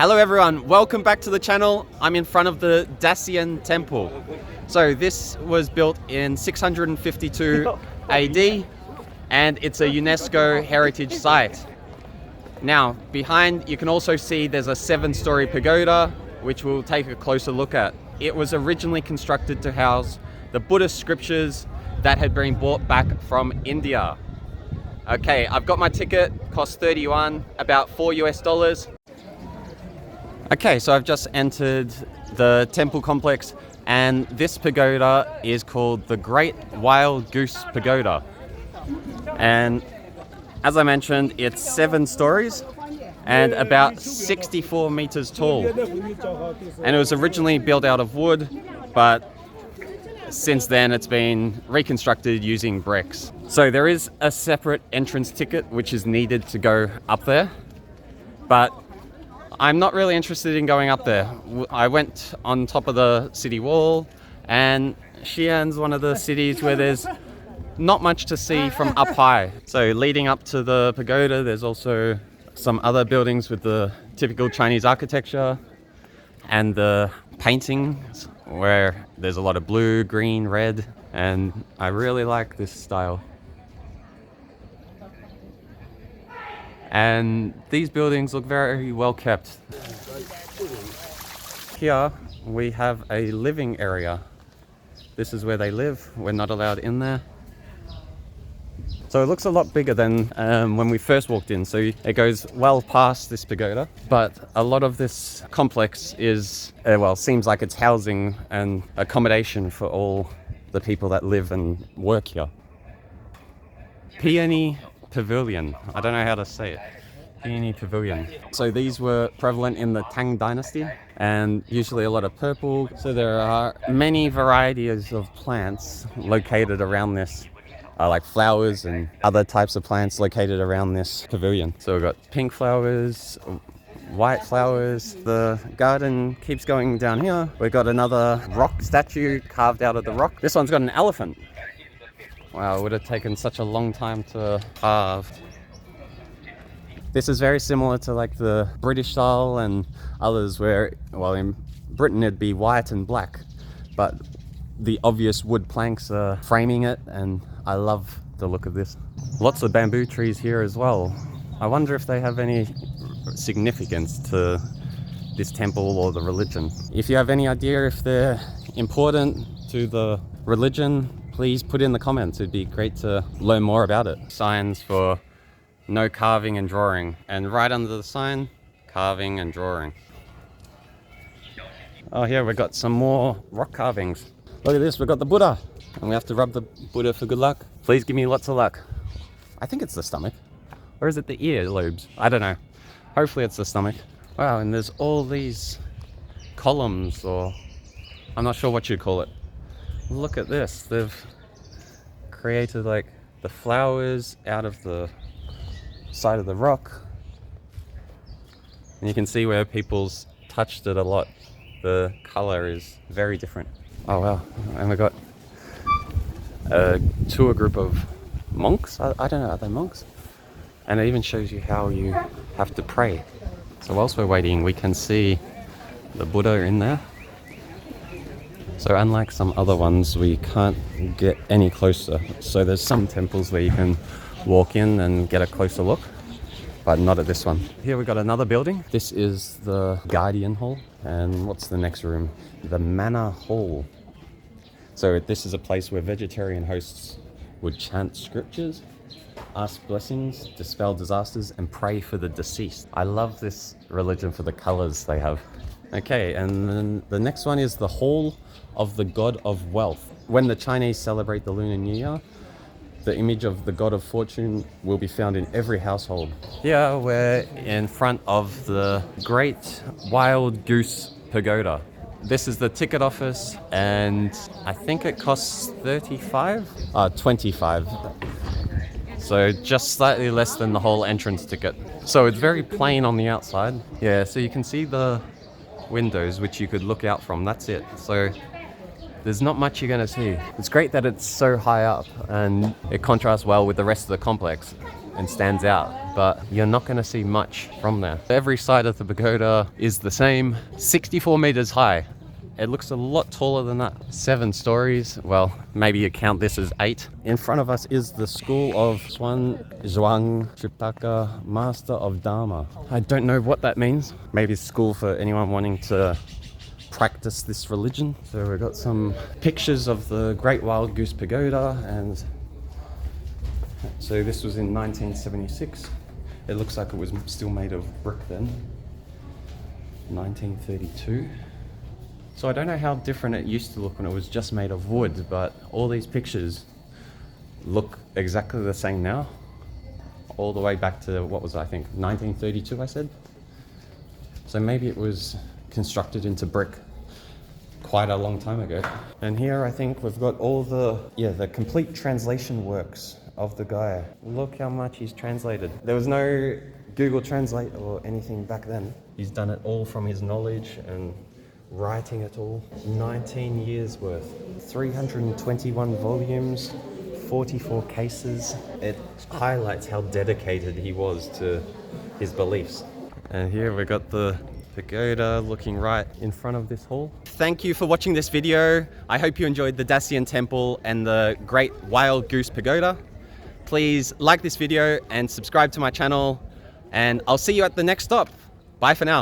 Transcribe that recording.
Hello everyone, welcome back to the channel. I'm in front of the Dacian Temple. So this was built in 652 AD and it's a UNESCO heritage site. Now behind you can also see there's a 7-story pagoda which we'll take a closer look at. It was originally constructed to house the Buddhist scriptures that had been brought back from India. Okay, I've got my ticket, cost 30 yuan, about $4 US. Okay, so I've just entered the temple complex and this pagoda is called the Great Wild Goose Pagoda. And as I mentioned, it's 7 stories and about 64 meters tall. And it was originally built out of wood, but since then it's been reconstructed using bricks. So there is a separate entrance ticket which is needed to go up there, but I'm not really interested in going up there. I went on top of the city wall, and Xi'an's one of the cities where there's not much to see from up high. So leading up to the pagoda, there's also some other buildings with the typical Chinese architecture and the paintings where there's a lot of blue, green, red, and I really like this style. And these buildings look very well kept. Here we have a living area. This is where they live. We're not allowed in there. So it looks a lot bigger than when we first walked in. So it goes well past this pagoda, but a lot of this complex is, seems like it's housing and accommodation for all the people that live and work here. Peony Pavilion. I don't know how to say it. Peony Pavilion. So these were prevalent in the Tang Dynasty and usually a lot of purple. So there are many varieties of plants located around this, like flowers and other types of plants located around this pavilion. So we've got pink flowers, white flowers. The garden keeps going down here. We've got another rock statue carved out of the rock. This one's got an elephant. Wow, it would have taken such a long time to carve. This is very similar to like the British style and others where, well, in Britain it'd be white and black, but the obvious wood planks are framing it, and I love the look of this. Lots of bamboo trees here as well. I wonder if they have any significance to this temple or the religion. If you have any idea if they're important to the religion, please put in the comments. It'd be great to learn more about it. Signs for no carving and drawing, and right under the sign, carving and drawing. Oh, here we've got some more rock carvings. Look at this, we've got the Buddha, and we have to rub the Buddha for good luck. Please give me lots of luck. I think it's the stomach, or is it the ear lobes? I don't know. Hopefully it's the stomach. Wow, and there's all these columns, or I'm not sure what you'd call it. Look at this, they've created like the flowers out of the side of the rock. And you can see where people's touched it a lot. The color is very different. Oh wow, and we got a tour group of monks. I don't know, are they monks? And it even shows you how you have to pray. So whilst we're waiting, we can see the Buddha in there. So unlike some other ones, we can't get any closer. So there's some temples where you can walk in and get a closer look, but not at this one. Here we got another building. This is the Guardian Hall. And what's the next room? The Manor Hall. So this is a place where vegetarian hosts would chant scriptures, ask blessings, dispel disasters, and pray for the deceased. I love this religion for the colors they have. Okay, and then the next one is the Hall of the God of Wealth. When the Chinese celebrate the Lunar New Year, the image of the God of Fortune will be found in every household. Here we're in front of the Great Wild Goose Pagoda. This is the ticket office, and I think it costs 25. So just slightly less than the whole entrance ticket. So it's very plain on the outside. Yeah, so you can see the windows which you could look out from. That's it. So there's not much you're going to see. It's great that it's so high up and it contrasts well with the rest of the complex. and stands out, but you're not going to see much from there. Every side of the pagoda is the same, 64 meters high. It looks a lot taller than that. 7 stories. Well, maybe you count this as 8. In front of us is the school of Swan Zhuang Triptaka, Master of Dharma. I don't know what that means. Maybe it's school for anyone wanting to practice this religion. So we've got some pictures of the Great Wild Goose Pagoda, and so this was in 1976. It looks like it was still made of brick then. 1932. So I don't know how different it used to look when it was just made of wood, but all these pictures look exactly the same now. All the way back to, what was I think, 1932 I said? So maybe it was constructed into brick quite a long time ago. And here I think we've got all the complete translation works of the guy. Look how much he's translated. There was no Google Translate or anything back then. He's done it all from his knowledge and writing it all. 19 years worth, 321 volumes, 44 cases. It highlights how dedicated he was to his beliefs. And here we got the pagoda looking right in front of this hall. Thank you for watching this video. I hope you enjoyed the Dacian Temple and the Great Wild Goose Pagoda. Please like this video and subscribe to my channel, and I'll see you at the next stop. Bye for now.